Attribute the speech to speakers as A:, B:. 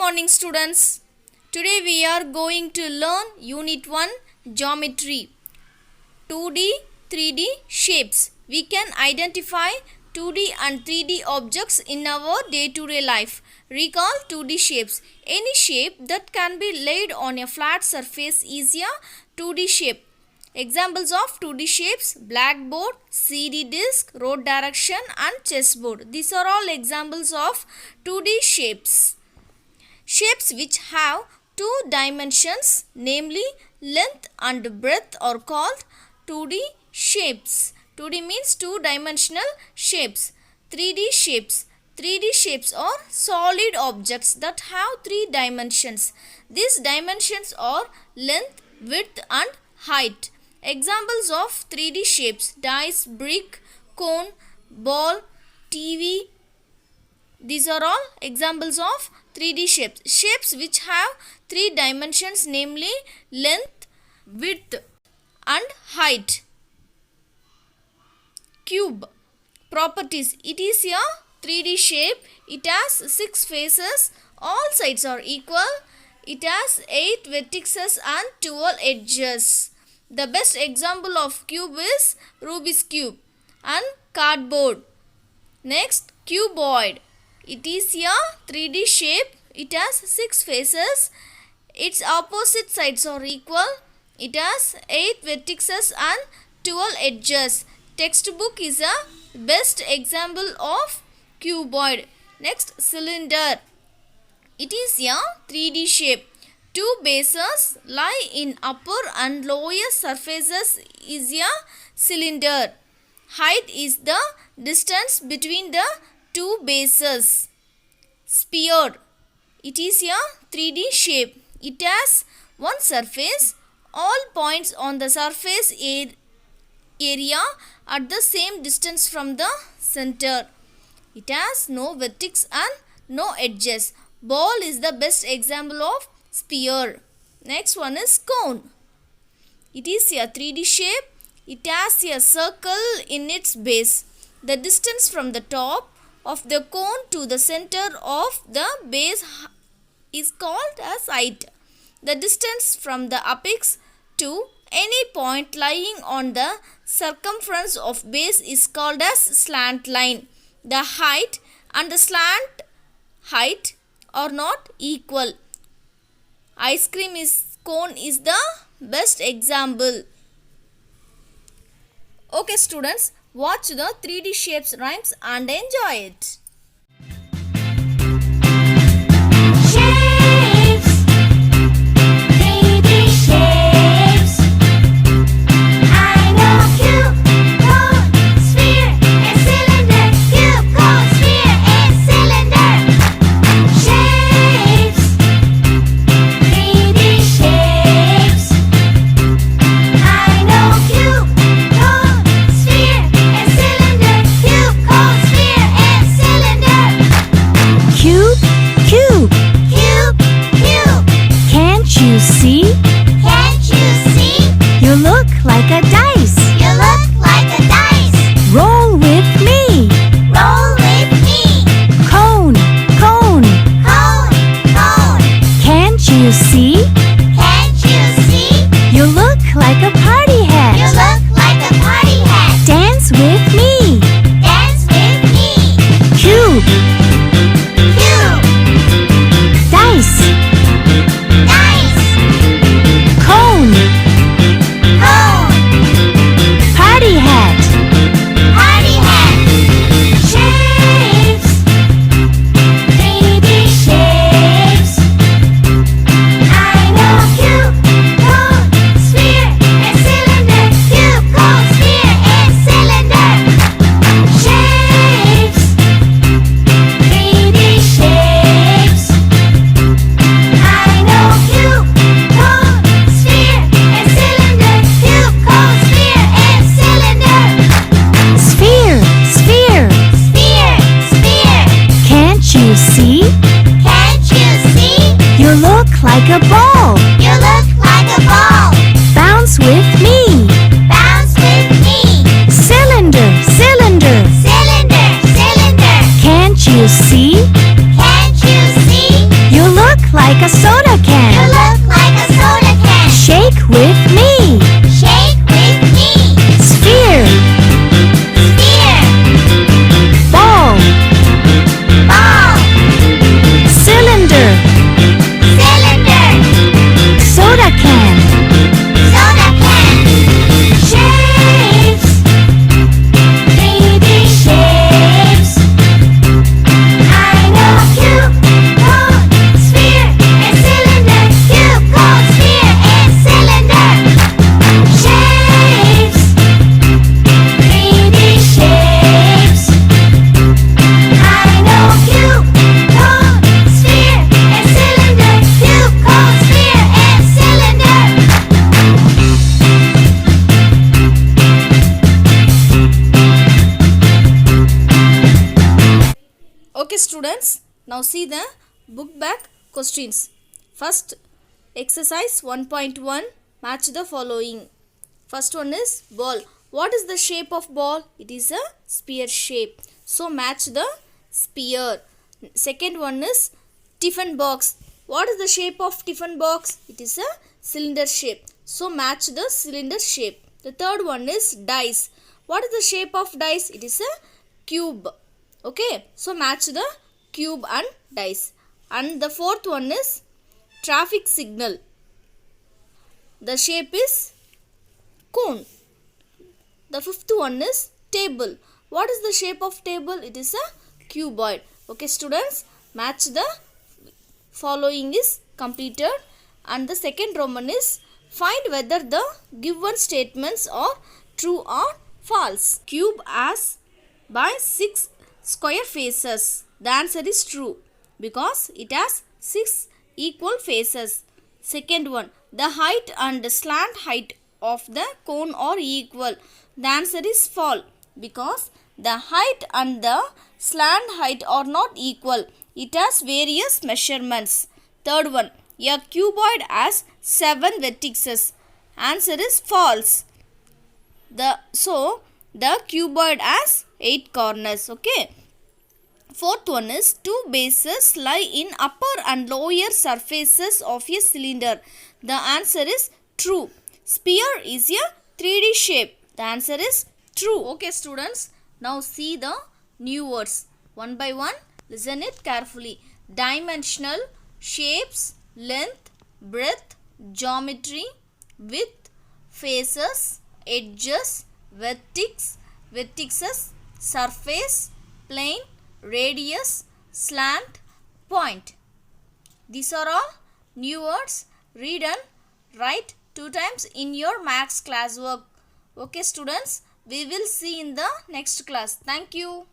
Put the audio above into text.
A: morning students. Today we are going to learn Unit 1 Geometry 2D 3D shapes. We can identify 2D and 3D objects in our day-to-day life. Recall 2D shapes. Any shape that can be laid on a flat surface is a 2D shape. Examples of 2D shapes: blackboard, CD disk, road direction and chessboard. These are all examples of 2D shapes. Shapes which have two dimensions, namely length and breadth, are called 2D shapes. 2D means two-dimensional shapes. 3D shapes. 3D shapes are solid objects that have three dimensions. These dimensions are length, width and height. Examples of 3D shapes: dice, brick, cone, ball, TV. These are all examples of 3D shapes. Shapes which have three dimensions, namely length, width and height. Cube. Properties. It is a 3D shape. It has 6 faces. All sides are equal. It has 8 vertices and 12 edges. The best example of cube is Rubik's Cube and cardboard. Next, cuboid. It is a 3D shape. It has 6 faces. Its opposite sides are equal. It has 8 vertices and 12 edges. Textbook is a best example of cuboid. Next, cylinder. It is a 3D shape. Two bases lie in upper and lower surfaces is a cylinder. Height is the distance between the two bases. Sphere. It is a 3D shape. It has one surface. All points on the surface area at the same distance from the center. It has no vertex and no edges. Ball is the best example of sphere. Next one is cone. It is a 3D shape. It has a circle in its base. The distance from the top of the cone to the center of the base is called as height. The distance from the apex to any point lying on the circumference of base is called as slant line. The height and the slant height are not equal. Ice cream cone is the best example. Okay students, watch the 3D shapes rhymes and enjoy it.
B: Shapes, 3D shapes. I know cube, cone, sphere and cylinder. Cube, cone, sphere and cylinder. Shapes, 3D shapes. I know cube, cone, sphere and cylinder. Cube, cone, sphere and cylinder.
C: Cube, cube,
B: Cube, cube.
C: can't you see?
B: Can't you see?
C: You look like a dice.
B: You look like a dice.
C: Roll with me.
B: Roll with me.
C: Cone, cone,
B: Cone, cone.
C: can't you see?
B: Can't you see?
C: You look like a party
B: You
C: hat.
B: look like a party hat.
C: Dance with me.
B: Dance with me.
C: Cube,
B: Cube,
C: dice,
B: dice,
C: cone,
B: cone,
C: party hat.
B: party hat. Shapes, 3D shapes. I know cube, cone, sphere and cylinder. Cube, cone, sphere and cylinder.
C: with me.
B: Shake with me.
C: Sphere,
B: Sphere.
C: ball,
B: Ball.
C: cylinder,
B: Cylinder.
C: soda can,
B: Soda can. Shapes. 3D shapes. I know cube, cone, sphere, and cylinder. Cube, cone, sphere, and cylinder. Shapes. 3D shapes. I know cube, cone, sphere, and cylinder. Cube, cone, sphere, and cylinder.
A: Okay students, now see the book back questions. First exercise 1.1, match the following. First one is ball. What is the shape of ball? It is a sphere shape. So match the sphere. Second one is tiffin box. What is the shape of tiffin box? It is a cylinder shape. So match the cylinder shape. The third one is dice. What is the shape of dice? It is a cube. Okay, so match the cube and dice. And the fourth one is traffic signal. The shape is cone. The fifth one is table. What is the shape of table? It is a cuboid. Okay students, match the following is completed. And the second Roman is find whether the given statements are true or false. Cube has by 6 square faces. The answer is true because it has 6 equal faces. Second one, the height and the slant height of the cone are equal. The answer is false because the height and the slant height are not equal. It has various measurements. Third one, a cuboid has 7 vertices. Answer is false. The cuboid has 8 corners. Okay. Fourth one is two bases lie in upper and lower surfaces of a cylinder. The answer is true. Sphere is a 3D shape. The answer is true. Okay students, now see the new words. One by one, listen it carefully. Dimensional, shapes, length, breadth, geometry, width, faces, edges, vertices, surface, plane, radius, slant, point. These are all new words. Read and write 2 times in your maths classwork. Okay students, we will see in the next class. Thank you.